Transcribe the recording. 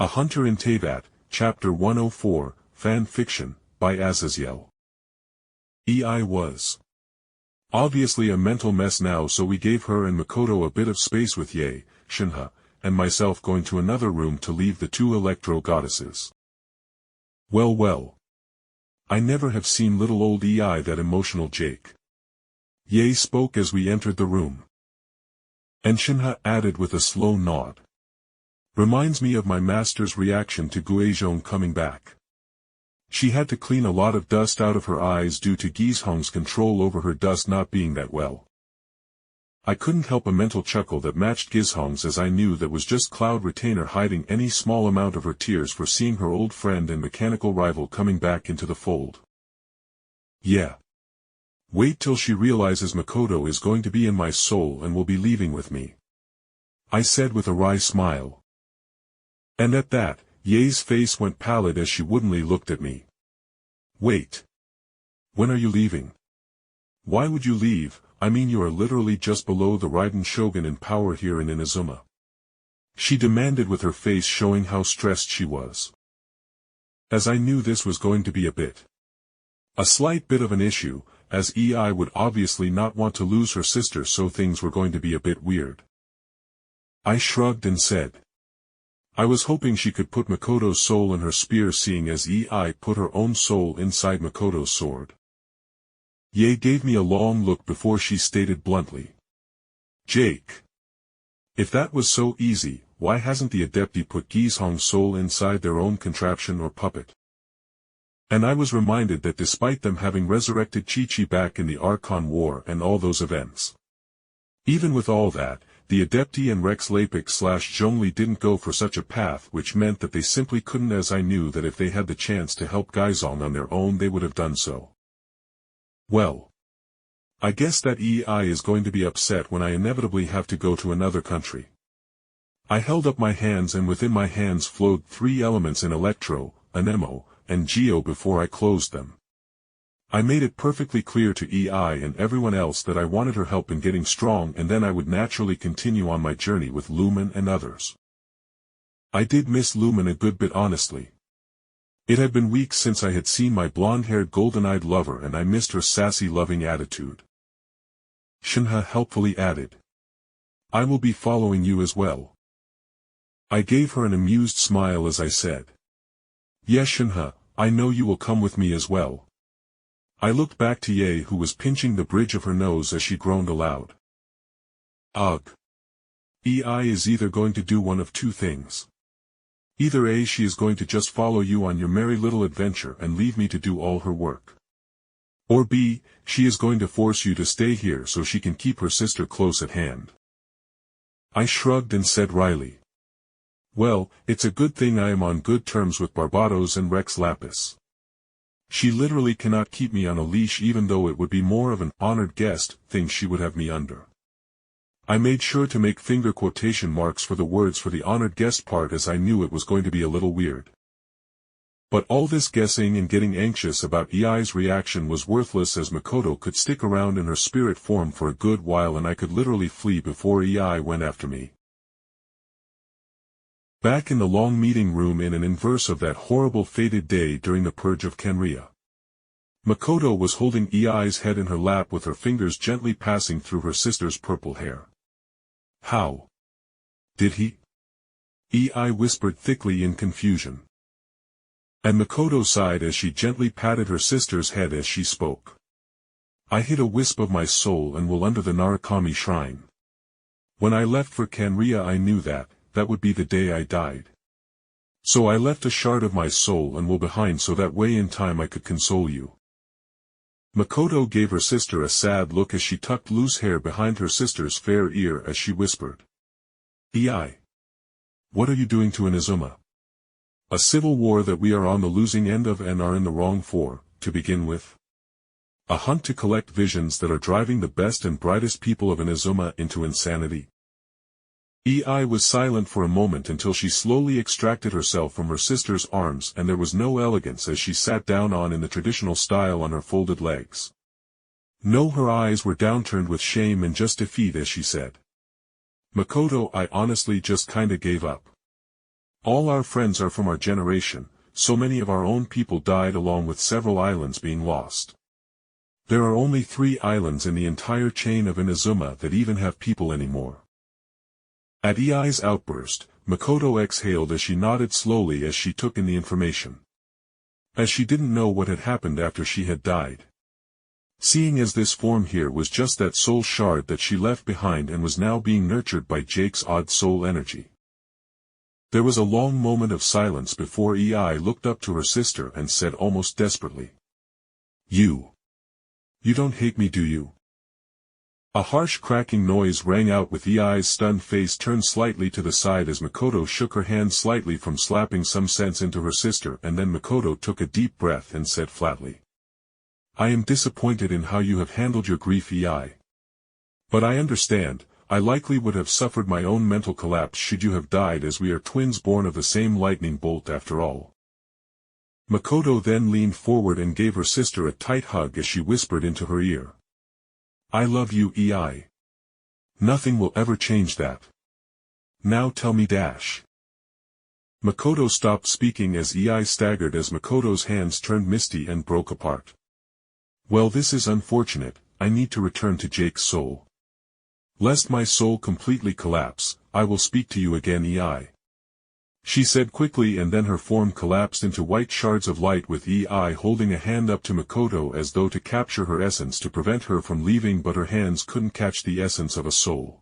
A Hunter in Teyvat, Chapter 104, Fan Fiction, by Azazyel. EI was obviously a mental mess now, so we gave her and Makoto a bit of space with Ye, Shenhe, and myself going to another room to leave the two electro goddesses. Well. I never have seen little old EI that emotional, Jake. Ye spoke as we entered the room. And Shenhe added with a slow nod. Reminds me of my master's reaction to Ghuizhong coming back. She had to clean a lot of dust out of her eyes due to Guizhong's control over her dust not being that well. I couldn't help a mental chuckle that matched Guizhong's, as I knew that was just Cloud Retainer hiding any small amount of her tears for seeing her old friend and mechanical rival coming back into the fold. Yeah. Wait till she realizes Makoto is going to be in my soul and will be leaving with me, I said with a wry smile. And at that, Ye's face went pallid as she woodenly looked at me. Wait. When are you leaving? Why would you leave? I mean, you are literally just below the Raiden Shogun in power here in Inazuma, she demanded with her face showing how stressed she was. As I knew this was going to be a slight bit of an issue, as EI would obviously not want to lose her sister, so things were going to be a bit weird. I shrugged and said, I was hoping she could put Makoto's soul in her spear, seeing as EI put her own soul inside Makoto's sword. Ye gave me a long look before she stated bluntly, Jake, if that was so easy, why hasn't the Adepti put Ghuizhong's soul inside their own contraption or puppet? And I was reminded that despite them having resurrected Chi-Chi back in the Archon War and all those events, even with all that, the Adepti and Rex Lapix/Zhongli didn't go for such a path, which meant that they simply couldn't, as I knew that if they had the chance to help Ghuizhong on their own they would have done so. Well, I guess that EI is going to be upset when I inevitably have to go to another country. I held up my hands, and within my hands flowed three elements in electro, anemo, and geo before I closed them. I made it perfectly clear to EI and everyone else that I wanted her help in getting strong, and then I would naturally continue on my journey with Lumen and others. I did miss Lumen a good bit, honestly. It had been weeks since I had seen my blonde-haired golden-eyed lover, and I missed her sassy loving attitude. Shenhe helpfully added, I will be following you as well. I gave her an amused smile as I said, Yes, Shenhe, I know you will come with me as well. I looked back to Ye, who was pinching the bridge of her nose as she groaned aloud. Ugh. EI is either going to do one of two things. Either A, she is going to just follow you on your merry little adventure and leave me to do all her work. Or B, she is going to force you to stay here so she can keep her sister close at hand. I shrugged and said wryly, Well, it's a good thing I am on good terms with Barbatos and Rex Lapis. She literally cannot keep me on a leash, even though it would be more of an honored guest thing she would have me under. I made sure to make finger quotation marks for the words for the honored guest part, as I knew it was going to be a little weird. But all this guessing and getting anxious about EI's reaction was worthless, as Makoto could stick around in her spirit form for a good while and I could literally flee before EI went after me. Back in the long meeting room in an inverse of that horrible fated day during the purge of Kenria, Makoto was holding EI's head in her lap with her fingers gently passing through her sister's purple hair. How did he? EI whispered thickly in confusion. And Makoto sighed as she gently patted her sister's head as she spoke. I hid a wisp of my soul and will under the Narukami shrine. When I left for Kenria I knew that would be the day I died. So I left a shard of my soul and will behind, so that way in time I could console you. Makoto gave her sister a sad look as she tucked loose hair behind her sister's fair ear as she whispered, EI, what are you doing to Inazuma? A civil war that we are on the losing end of and are in the wrong for, to begin with. A hunt to collect visions that are driving the best and brightest people of Inazuma into insanity. EI was silent for a moment until she slowly extracted herself from her sister's arms, and there was no elegance as she sat down in the traditional style on her folded legs. No, her eyes were downturned with shame and just defeat as she said, Makoto, I honestly just kinda gave up. All our friends are from our generation, so many of our own people died along with several islands being lost. There are only 3 islands in the entire chain of Inazuma that even have people anymore. At Ei's outburst, Makoto exhaled as she nodded slowly as she took in the information. As she didn't know what had happened after she had died. Seeing as this form here was just that soul shard that she left behind and was now being nurtured by Jake's odd soul energy. There was a long moment of silence before Ei looked up to her sister and said almost desperately. You don't hate me, do you? A harsh cracking noise rang out with Ei's stunned face turned slightly to the side as Makoto shook her hand slightly from slapping some sense into her sister, and then Makoto took a deep breath and said flatly. I am disappointed in how you have handled your grief, Ei. But I understand, I likely would have suffered my own mental collapse should you have died, as we are twins born of the same lightning bolt after all. Makoto then leaned forward and gave her sister a tight hug as she whispered into her ear. I love you, Ei. Nothing will ever change that. Now tell me dash. Makoto stopped speaking as Ei staggered as Makoto's hands turned misty and broke apart. Well, this is unfortunate, I need to return to Jake's soul. Lest my soul completely collapse, I will speak to you again, Ei. She said quickly, and then her form collapsed into white shards of light with Ei holding a hand up to Makoto as though to capture her essence to prevent her from leaving, but her hands couldn't catch the essence of a soul.